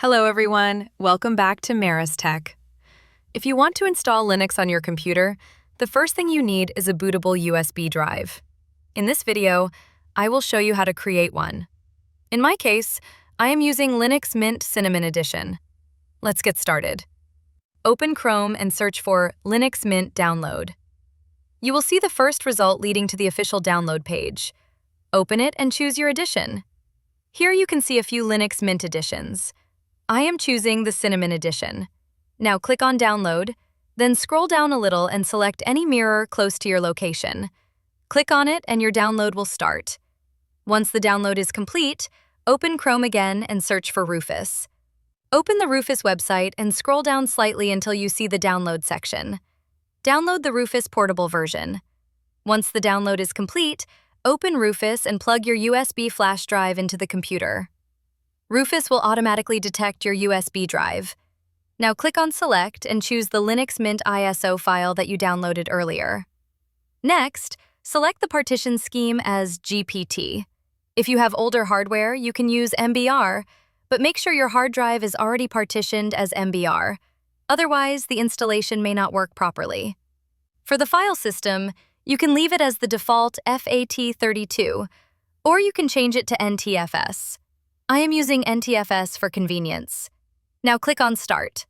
Hello everyone, welcome back to Meerriz Tech. If you want to install Linux on your computer, the first thing you need is a bootable USB drive. In this video, I will show you how to create one. In my case, I am using Linux Mint Cinnamon Edition. Let's get started. Open Chrome and search for Linux Mint Download. You will see the first result leading to the official download page. Open it and choose your edition. Here you can see a few Linux Mint editions. I am choosing the Cinnamon edition. Now click on Download, then scroll down a little and select any mirror close to your location. Click on it and your download will start. Once the download is complete, open Chrome again and search for Rufus. Open the Rufus website and scroll down slightly until you see the download section. Download the Rufus portable version. Once the download is complete, open Rufus and plug your USB flash drive into the computer. Rufus will automatically detect your USB drive. Now click on Select and choose the Linux Mint ISO file that you downloaded earlier. Next, select the partition scheme as GPT. If you have older hardware, you can use MBR, but make sure your hard drive is already partitioned as MBR. Otherwise, the installation may not work properly. For the file system, you can leave it as the default FAT32, or you can change it to NTFS. I am using NTFS for convenience. Now click on Start.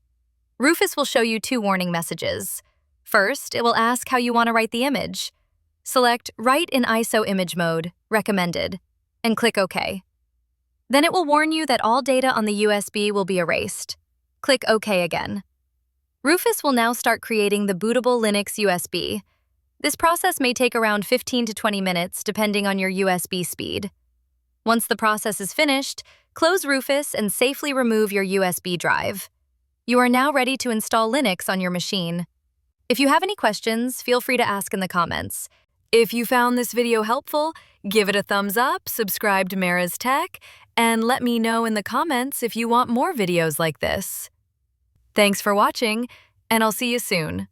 Rufus will show you two warning messages. First, it will ask how you want to write the image. Select Write in ISO image mode, recommended, and click OK. Then it will warn you that all data on the USB will be erased. Click OK again. Rufus will now start creating the bootable Linux USB. This process may take around 15 to 20 minutes depending on your USB speed. Once the process is finished, close Rufus and safely remove your USB drive. You are now ready to install Linux on your machine. If you have any questions, feel free to ask in the comments. If you found this video helpful, give it a thumbs up, subscribe to Meerriz Tech, and let me know in the comments if you want more videos like this. Thanks for watching, and I'll see you soon.